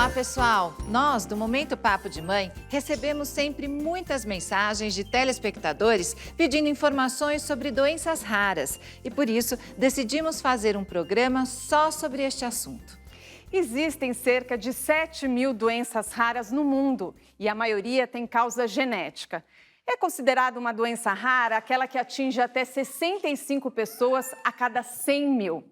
Olá, pessoal! Nós, do Momento Papo de Mãe, recebemos sempre muitas mensagens de telespectadores pedindo informações sobre doenças raras e, por isso, decidimos fazer um programa só sobre este assunto. Existem cerca de 7.000 doenças raras no mundo e a maioria tem causa genética. É considerada uma doença rara aquela que atinge até 65 pessoas a cada 100.000.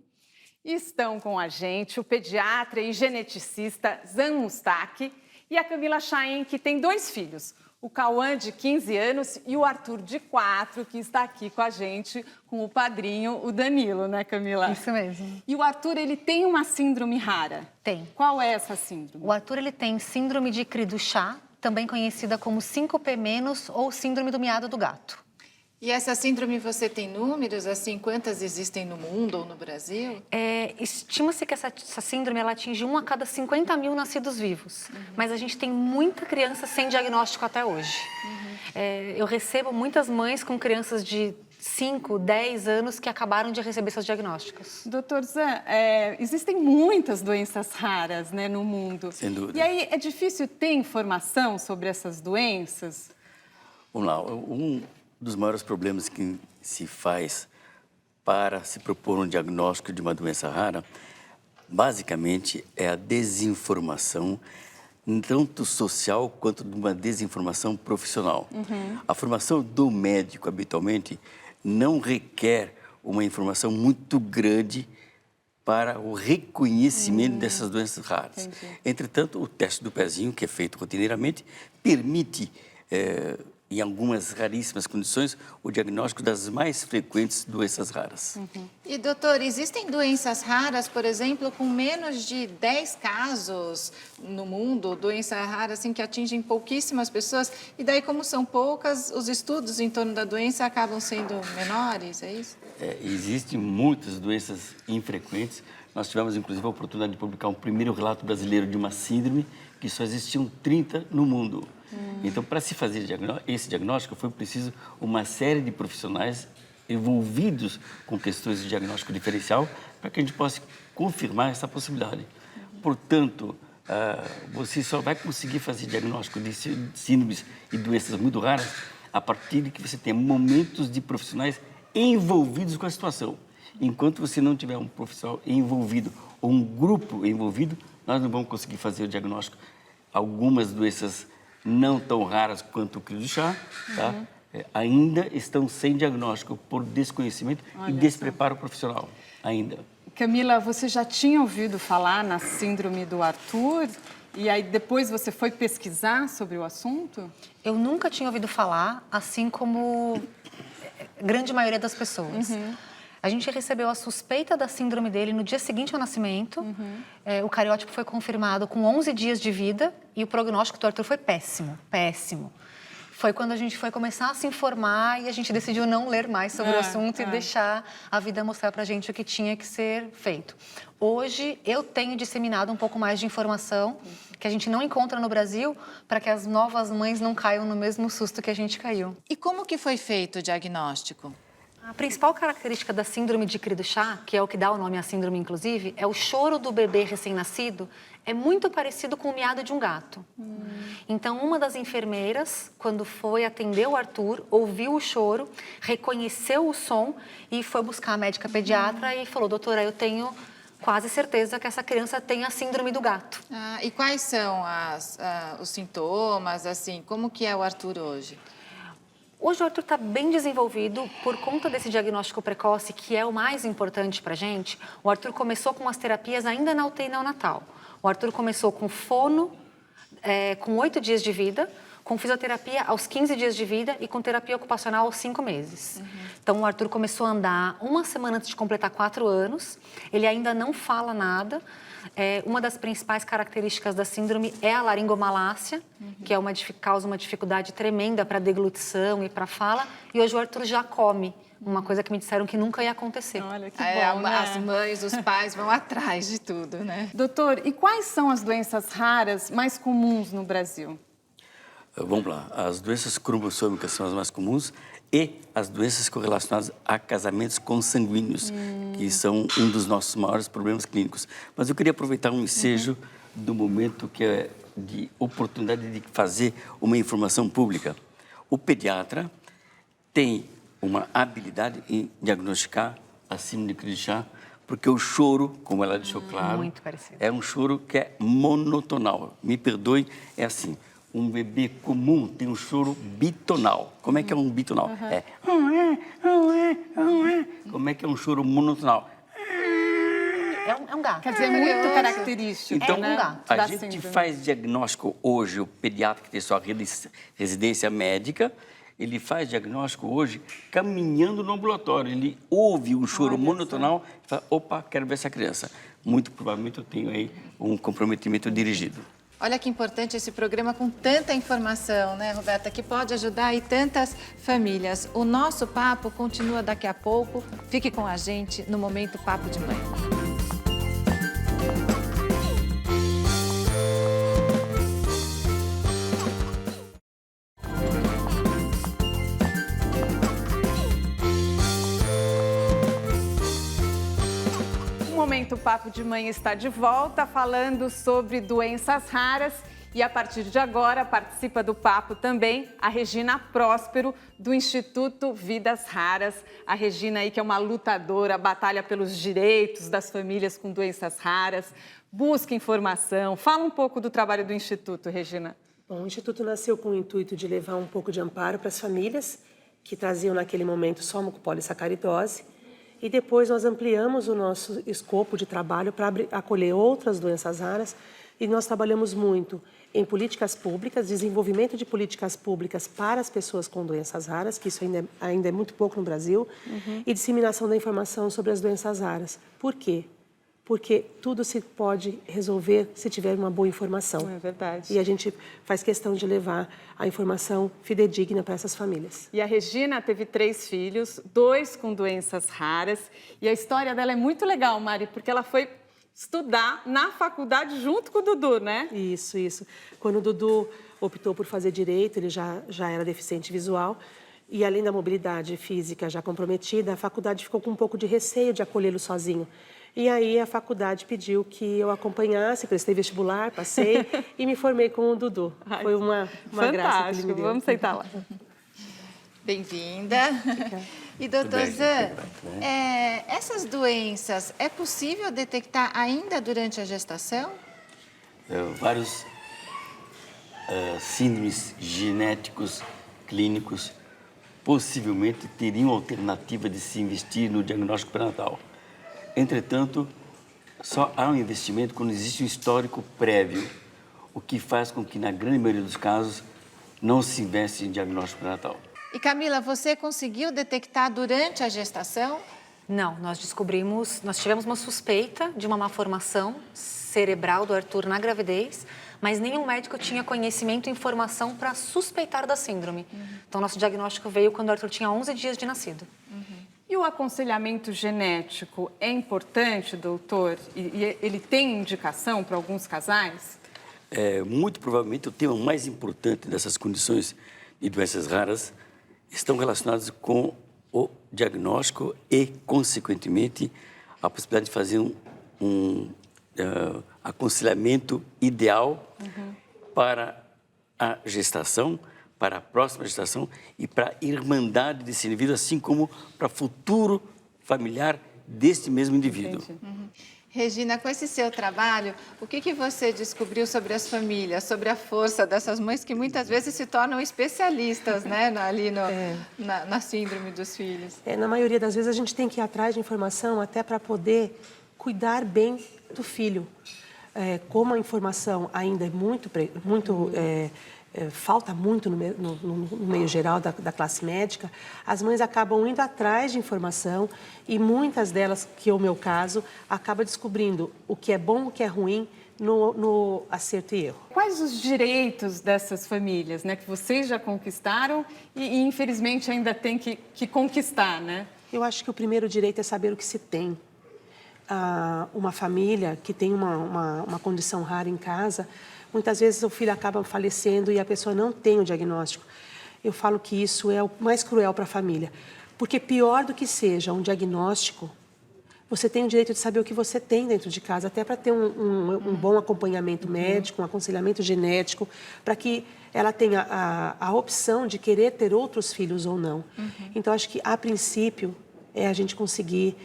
Estão com a gente o pediatra e geneticista Zan Mustaki e a Camila Chaim, que tem 2 filhos, o Cauã, de 15 anos, e o Arthur, de 4, que está aqui com a gente, com o padrinho, o Danilo, né, Camila? Isso mesmo. E o Arthur, ele tem uma síndrome rara. Tem. Qual é essa síndrome? O Arthur, ele tem síndrome de Cri-du-Chat, também conhecida como 5P- ou síndrome do miado do gato. E essa síndrome você tem números, assim, quantas existem no mundo ou no Brasil? Estima-se que essa síndrome ela atinge 1 a cada 50.000 nascidos vivos. Mas a gente tem muita criança sem diagnóstico até hoje. Eu recebo muitas mães com crianças de 5, 10 anos que acabaram de receber seus diagnósticos. Doutor Zan, existem muitas doenças raras, né, no mundo. Sem dúvida. E aí, é difícil ter informação sobre essas doenças? Vamos lá, um dos maiores problemas que se faz para se propor um diagnóstico de uma doença rara, basicamente, é a desinformação, tanto social quanto de uma desinformação profissional. A formação do médico, habitualmente, não requer uma informação muito grande para o reconhecimento dessas doenças raras. Entendi. Entretanto, o teste do pezinho, que é feito rotineiramente, permite, em algumas raríssimas condições, o diagnóstico das mais frequentes doenças raras. E, doutor, existem doenças raras, por exemplo, com menos de 10 casos no mundo, doença rara, assim, que atingem pouquíssimas pessoas, e daí, como são poucas, os estudos em torno da doença acabam sendo menores, é isso? Existem muitas doenças infrequentes. Nós tivemos, inclusive, a oportunidade de publicar um primeiro relato brasileiro de uma síndrome que só existiam 30 no mundo. Então, para se fazer esse diagnóstico, foi preciso uma série de profissionais envolvidos com questões de diagnóstico diferencial para que a gente possa confirmar essa possibilidade. Portanto, você só vai conseguir fazer diagnóstico de síndromes e doenças muito raras a partir de que você tenha momentos de profissionais envolvidos com a situação. Enquanto você não tiver um profissional envolvido ou um grupo envolvido, nós não vamos conseguir fazer o diagnóstico. Algumas doenças não tão raras quanto o Cri-du-Chat, tá? Ainda estão sem diagnóstico por desconhecimento e despreparo profissional, ainda. Camila, você já tinha ouvido falar na síndrome do Arthur? E aí depois você foi pesquisar sobre o assunto? Eu nunca tinha ouvido falar, assim como a grande maioria das pessoas. A gente recebeu a suspeita da síndrome dele no dia seguinte ao nascimento. O cariótipo foi confirmado com 11 dias de vida e o prognóstico do Arthur foi péssimo, péssimo. Foi quando a gente foi começar a se informar e a gente decidiu não ler mais sobre o assunto e deixar a vida mostrar pra gente o que tinha que ser feito. Hoje, eu tenho disseminado um pouco mais de informação que a gente não encontra no Brasil para que as novas mães não caiam no mesmo susto que a gente caiu. E como que foi feito o diagnóstico? A principal característica da síndrome de Cri-du-Chat, que é o que dá o nome à síndrome, inclusive, é o choro do bebê recém-nascido, é muito parecido com o miado de um gato. Então, uma das enfermeiras, quando foi atender o Arthur, ouviu o choro, reconheceu o som e foi buscar a médica pediatra e falou: doutora, eu tenho quase certeza que essa criança tem a síndrome do gato. E quais são os sintomas, assim, como que é o Arthur hoje? Hoje o Arthur está bem desenvolvido por conta desse diagnóstico precoce, que é o mais importante para a gente. O Arthur começou com as terapias ainda na UTI neonatal. O Arthur começou com fono, com 8 dias de vida, com fisioterapia aos 15 dias de vida e com terapia ocupacional aos 5 meses. Então, o Arthur começou a andar 1 semana antes de completar 4 anos. Ele ainda não fala nada. Uma das principais características da síndrome é a laringomalácia, que causa uma dificuldade tremenda para a deglutição e para a fala. E hoje o Arthur já come, uma coisa que me disseram que nunca ia acontecer. Olha que bom, né? As mães, os pais vão atrás de tudo, né? Doutor, e quais são as doenças raras mais comuns no Brasil? Vamos lá, as doenças cromossômicas são as mais comuns e as doenças correlacionadas a casamentos consanguíneos, que são um dos nossos maiores problemas clínicos. Mas eu queria aproveitar um ensejo do momento que é de oportunidade de fazer uma informação pública. O pediatra tem uma habilidade em diagnosticar a síndrome de crise de chá, porque o choro, como ela deixou claro, muito parecido. é um choro que é monotonal. Me perdoe, é assim, um bebê comum tem um choro bitonal. Como é que é um bitonal? É... Como é que é um choro monotonal? É um gato. Quer dizer, é muito característico, Então, né? a da gente síndrome. faz diagnóstico hoje, o pediatra que tem sua residência médica, ele faz diagnóstico hoje caminhando no ambulatório. Ele ouve um choro monotonal e fala, opa, quero ver essa criança. Muito provavelmente eu tenho aí um comprometimento dirigido. Olha que importante esse programa com tanta informação, né, Roberta, que pode ajudar aí tantas famílias. O nosso papo continua daqui a pouco. Fique com a gente no Momento Papo de Mãe. O Momento Papo de Mãe está de volta falando sobre doenças raras e a partir de agora participa do papo também a Regina Próspero do Instituto Vidas Raras. A Regina aí que é uma lutadora, batalha pelos direitos das famílias com doenças raras, busca informação. Fala um pouco do trabalho do Instituto, Regina. Bom, o Instituto nasceu com o intuito de levar um pouco de amparo para as famílias que traziam naquele momento só mucopolissacaridose. E depois nós ampliamos o nosso escopo de trabalho para acolher outras doenças raras e nós trabalhamos muito em políticas públicas, desenvolvimento de políticas públicas para as pessoas com doenças raras, que isso ainda é muito pouco no Brasil, e disseminação da informação sobre as doenças raras. Por quê? Porque tudo se pode resolver se tiver uma boa informação. É verdade. E a gente faz questão de levar a informação fidedigna para essas famílias. E a Regina teve 3 filhos, 2 com doenças raras. E a história dela é muito legal, Mari, porque ela foi estudar na faculdade junto com o Dudu, né? Isso. Quando o Dudu optou por fazer direito, ele já era deficiente visual. E além da mobilidade física já comprometida, a faculdade ficou com um pouco de receio de acolhê-lo sozinho. E aí a faculdade pediu que eu acompanhasse, prestei vestibular, passei e me formei com o Dudu. Foi uma graça que ele me deu. Vamos sentar lá. Bem-vinda. E, doutor Zan, essas doenças, é possível detectar ainda durante a gestação? Vários síndromes genéticos, clínicos, possivelmente teriam alternativa de se investir no diagnóstico pré-natal. Entretanto, só há um investimento quando existe um histórico prévio, o que faz com que, na grande maioria dos casos, não se investe em diagnóstico pré-natal. E Camila, você conseguiu detectar durante a gestação? Não, nós tivemos uma suspeita de uma malformação cerebral do Arthur na gravidez, mas nenhum médico tinha conhecimento e informação para suspeitar da síndrome. Então, nosso diagnóstico veio quando o Arthur tinha 11 dias de nascido. E o aconselhamento genético é importante, doutor? E ele tem indicação para alguns casais? Muito provavelmente o tema mais importante dessas condições de doenças raras estão relacionados com o diagnóstico e, consequentemente, a possibilidade de fazer um aconselhamento ideal para a gestação, para a próxima gestação e para a irmandade desse indivíduo, assim como para o futuro familiar deste mesmo indivíduo. Regina, com esse seu trabalho, o que você descobriu sobre as famílias, sobre a força dessas mães que muitas vezes se tornam especialistas, né, ali na síndrome dos filhos? Na maioria das vezes a gente tem que ir atrás de informação até para poder cuidar bem do filho. Como a informação ainda é falta muito no meio geral da classe médica, as mães acabam indo atrás de informação e muitas delas, que é o meu caso, acabam descobrindo o que é bom, o que é ruim no acerto e erro. Quais os direitos dessas famílias, né, que vocês já conquistaram e infelizmente ainda tem que conquistar, né? Eu acho que o primeiro direito é saber o que se tem. Uma família que tem uma condição rara em casa, muitas vezes o filho acaba falecendo e a pessoa não tem o diagnóstico. Eu falo que isso é o mais cruel para a família, porque pior do que seja um diagnóstico, você tem o direito de saber o que você tem dentro de casa, até para ter um bom acompanhamento médico, um aconselhamento genético, para que ela tenha a opção de querer ter outros filhos ou não. Então, acho que, a princípio, é a gente conseguir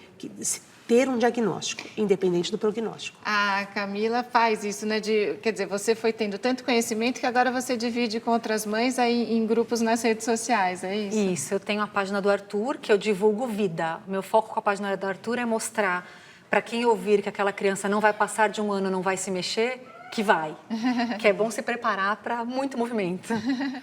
ter um diagnóstico, independente do prognóstico. A Camila faz isso, né? Quer dizer, você foi tendo tanto conhecimento que agora você divide com outras mães aí em grupos nas redes sociais, é isso? Isso, eu tenho a página do Arthur, que eu divulgo vida. O meu foco com a página do Arthur é mostrar para quem ouvir que aquela criança não vai passar de 1 ano, não vai se mexer, que vai. Que é bom se preparar para muito movimento.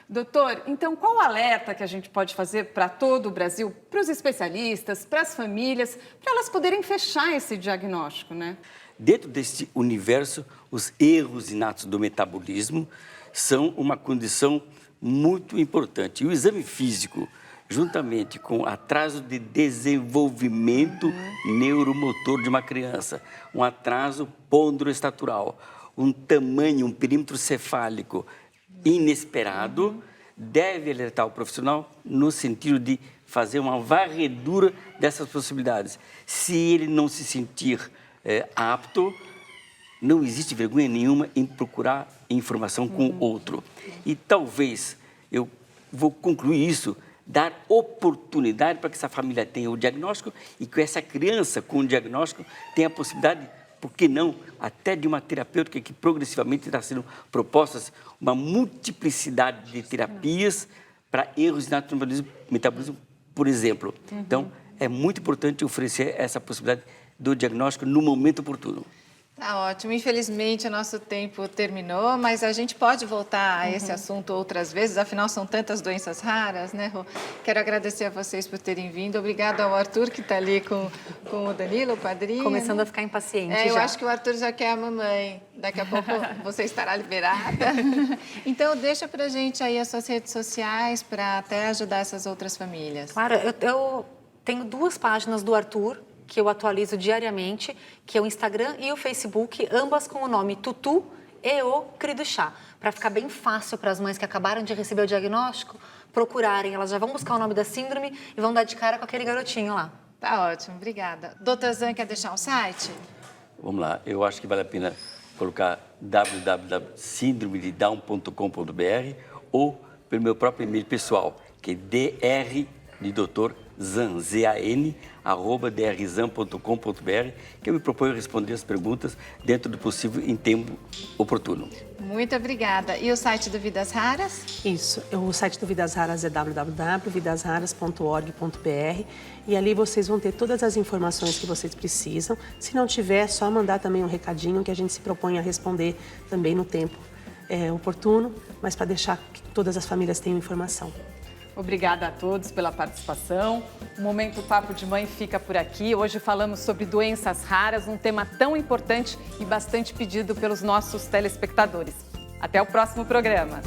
Doutor, então qual o alerta que a gente pode fazer para todo o Brasil, para os especialistas, para as famílias, para elas poderem fechar esse diagnóstico, né? Dentro deste universo, os erros inatos do metabolismo são uma condição muito importante. E o exame físico, juntamente com o atraso de desenvolvimento neuromotor de uma criança, um atraso ponderoestatural, um tamanho, um perímetro cefálico inesperado, deve alertar o profissional no sentido de fazer uma varredura dessas possibilidades. Se ele não se sentir apto, não existe vergonha nenhuma em procurar informação com o outro. E talvez, eu vou concluir isso, dar oportunidade para que essa família tenha o diagnóstico e que essa criança com o diagnóstico tenha a possibilidade, por que não, até de uma terapêutica que progressivamente está sendo propostas uma multiplicidade de terapias para erros de metabolismo, por exemplo. Então, é muito importante oferecer essa possibilidade do diagnóstico no momento oportuno. Tá ótimo. Infelizmente, o nosso tempo terminou, mas a gente pode voltar a esse assunto outras vezes, afinal, são tantas doenças raras, né, Rô? Quero agradecer a vocês por terem vindo. Obrigada ao Arthur, que está ali com o Danilo, o padrinho. Começando a ficar impaciente Eu já. acho que o Arthur já quer a mamãe. Daqui a pouco você estará liberada. Então, deixa pra gente aí as suas redes sociais para até ajudar essas outras famílias. Claro, eu tenho 2 páginas do Arthur, que eu atualizo diariamente, que é o Instagram e o Facebook, ambas com o nome Tutu e o Cri do Chá, para ficar bem fácil para as mães que acabaram de receber o diagnóstico procurarem. Elas já vão buscar o nome da síndrome e vão dar de cara com aquele garotinho lá. Tá ótimo, obrigada. Doutor Zan, quer deixar um site? Vamos lá, eu acho que vale a pena colocar www.síndromededown.com.br ou pelo meu próprio e-mail pessoal, que é dr de doutor Zan, Z-A-N, @drzan.com.br, que eu me proponho responder as perguntas dentro do possível em tempo oportuno. Muito obrigada. E o site do Vidas Raras? Isso, o site do Vidas Raras é www.vidasraras.org.br e ali vocês vão ter todas as informações que vocês precisam. Se não tiver, é só mandar também um recadinho que a gente se propõe a responder também no tempo oportuno, mas para deixar que todas as famílias tenham informação. Obrigada a todos pela participação. O Momento Papo de Mãe fica por aqui. Hoje falamos sobre doenças raras, um tema tão importante e bastante pedido pelos nossos telespectadores. Até o próximo programa.